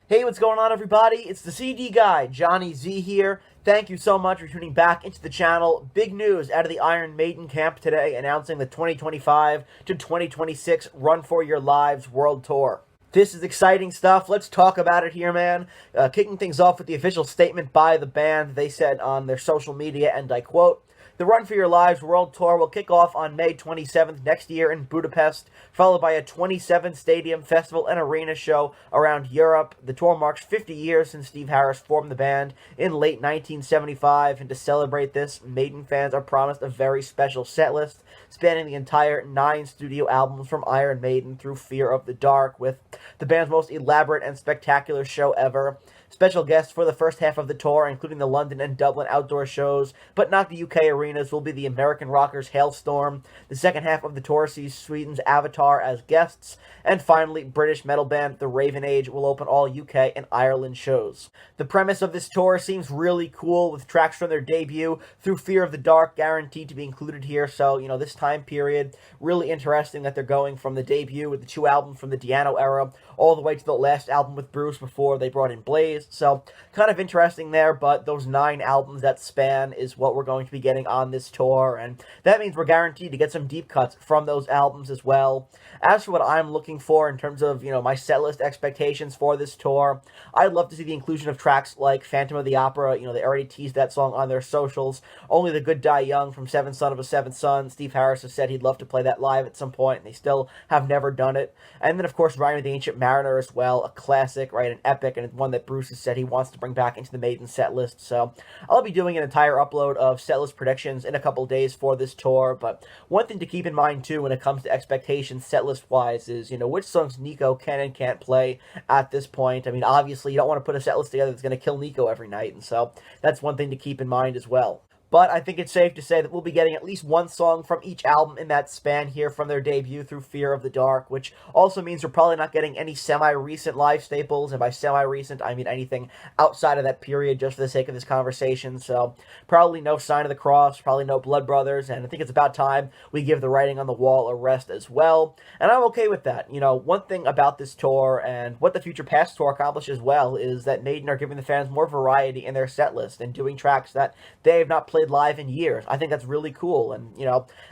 Hey, what's going on, everybody? It's the CD guy, Johnny Z here. Thank you so much for tuning back into the channel. Big news out of the Iron Maiden camp today announcing the 2025 to 2026 Run for Your Lives World Tour. This is exciting stuff. Let's talk about it here, man. Kicking things off with the official statement by the band. They said on their social media, and I quote, "The Run for Your Lives World Tour will kick off on May 27th next year in Budapest, followed by a 27-stadium festival and arena show around Europe. The tour marks 50 years since Steve Harris formed the band in late 1975, and to celebrate this, Maiden fans are promised a very special set list spanning the entire 9 studio albums from Iron Maiden through Fear of the Dark, with the band's most elaborate and spectacular show ever. Special guests for the first half of the tour, including the London and Dublin outdoor shows, but not the UK arenas, will be the American rockers Hailstorm. The second half of the tour sees Sweden's Avatar as guests, and finally, British metal band The Raven Age will open all UK and Ireland shows. The premise of this tour seems really cool, with tracks from their debut through Fear of the Dark guaranteed to be included here, so, this time period, really interesting that they're going from the debut with the 2 albums from the Diano era, all the way to the last album with Bruce before they brought in Blaze. So, kind of interesting there, but those 9 albums that span is what we're going to be getting on this tour, and that means we're guaranteed to get some deep cuts from those albums as well. As for what I'm looking for in terms of, my setlist expectations for this tour, I'd love to see the inclusion of tracks like Phantom of the Opera. They already teased that song on their socials. Only the Good Die Young from Seventh Son of a Seventh Son. Steve Harris has said he'd love to play that live at some point, and they still have never done it. And then, of course, Rime of the Ancient Mariner as well, a classic, right, an epic, and one that Bruce has said he wants to bring back into the Maiden set list. So I'll be doing an entire upload of setlist predictions in a couple days for this tour, but one thing to keep in mind too when it comes to expectations setlist wise is, which songs Nicko can and can't play at this point. I mean, obviously you don't want to put a setlist together that's going to kill Nicko every night, and so that's one thing to keep in mind as well. But I think it's safe to say that we'll be getting at least one song from each album in that span here from their debut through Fear of the Dark, which also means we're probably not getting any semi-recent live staples, and by semi-recent, I mean anything outside of that period just for the sake of this conversation. So probably no Sign of the Cross, probably no Blood Brothers, and I think it's about time we give the writing on the wall a rest as well. And I'm okay with that. One thing about this tour and what the Future Past tour accomplished as well is that Maiden are giving the fans more variety in their set list and doing tracks that they have not played live in years. I think that's really cool, and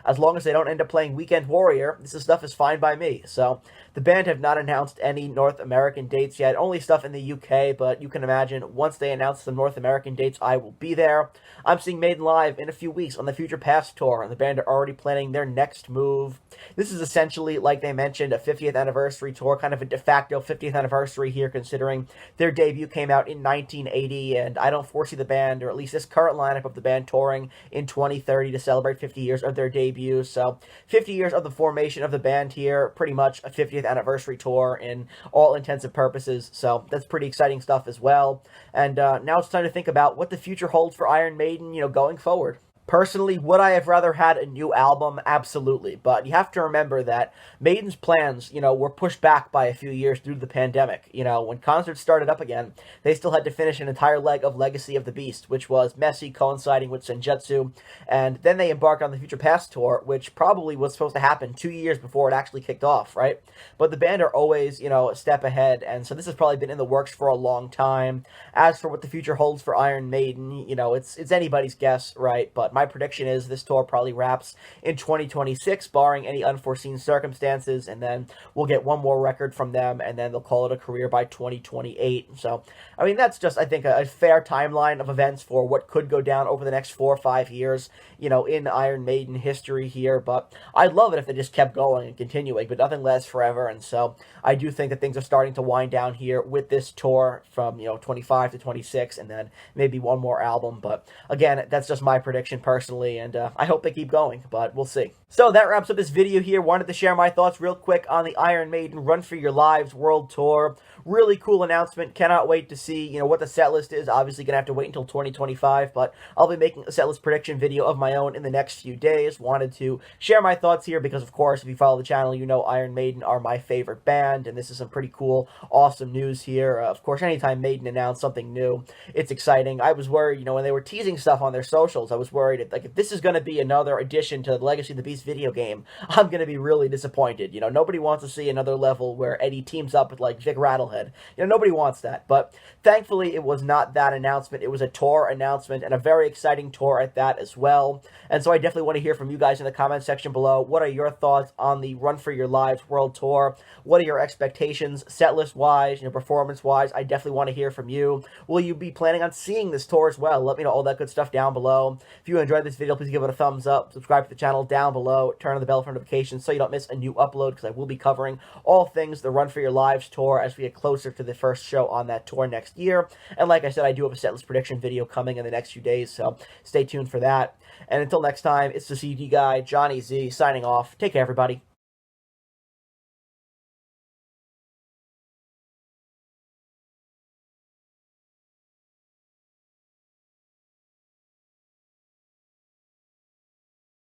as long as they don't end up playing Weekend Warrior, this stuff is fine by me. So the band have not announced any North American dates yet, only stuff in the UK, but you can imagine once they announce the North American dates, I will be there. I'm seeing Maiden live in a few weeks on the Future Past tour, and the band are already planning their next move. This is essentially, like they mentioned, a 50th anniversary tour, kind of a de facto 50th anniversary here, considering their debut came out in 1980, and I don't foresee the band, or at least this current lineup of the band, touring in 2030 to celebrate 50 years of their debut. So 50 years of the formation of the band here, pretty much a 50th anniversary tour in all intents and purposes. So that's pretty exciting stuff as well. And now it's time to think about what the future holds for Iron Maiden, going forward. Personally, would I have rather had a new album? Absolutely. But you have to remember that Maiden's plans, were pushed back by a few years due to the pandemic. When concerts started up again, they still had to finish an entire leg of Legacy of the Beast, which was messy, coinciding with Senjutsu. And then they embarked on the Future Past tour, which probably was supposed to happen 2 years before it actually kicked off, right? But the band are always, a step ahead, and so this has probably been in the works for a long time. As for what the future holds for Iron Maiden, it's anybody's guess, right? But my prediction is this tour probably wraps in 2026, barring any unforeseen circumstances, and then we'll get one more record from them, and then they'll call it a career by 2028. So, I mean, that's just, I think, a fair timeline of events for what could go down over the next 4 or 5 years, in Iron Maiden history here. But I'd love it if they just kept going and continuing, but nothing lasts forever, and so I do think that things are starting to wind down here with this tour from, 25 to 26, and then maybe one more album. But again, that's just my prediction personally, and I hope they keep going, but we'll see. So that wraps up this video here. Wanted to share my thoughts real quick on the Iron Maiden Run for Your Lives World Tour. Really cool announcement. Cannot wait to see, what the set list is. Obviously going to have to wait until 2025, but I'll be making a set list prediction video of my own in the next few days. Wanted to share my thoughts here because, of course, if you follow the channel, you know Iron Maiden are my favorite band, and this is some pretty cool, awesome news here. Of course, anytime Maiden announce something new, it's exciting. I was worried, when they were teasing stuff on their socials, I was worried worried. Like, if this is going to be another addition to the Legacy of the Beast video game, I'm going to be really disappointed. You know, nobody wants to see another level where Eddie teams up with, like, Vic Rattlehead. You know, nobody wants that. But thankfully, it was not that announcement. It was a tour announcement, and a very exciting tour at that as well. And so I definitely want to hear from you guys in the comment section below. What are your thoughts on the Run for Your Lives World Tour? What are your expectations, setlist-wise, you know, performance-wise? I definitely want to hear from you. Will you be planning on seeing this tour as well? Let me know all that good stuff down below. If you enjoyed this video, please give it a thumbs up. Subscribe to the channel down below. Turn on the bell for notifications so you don't miss a new upload, because I will be covering all things the Run for Your Lives tour as we get closer to the first show on that tour next year. And like I said, I do have a setlist prediction video coming in the next few days, so stay tuned for that. And until next time, it's the CD guy, Johnny Z, signing off. Take care, everybody.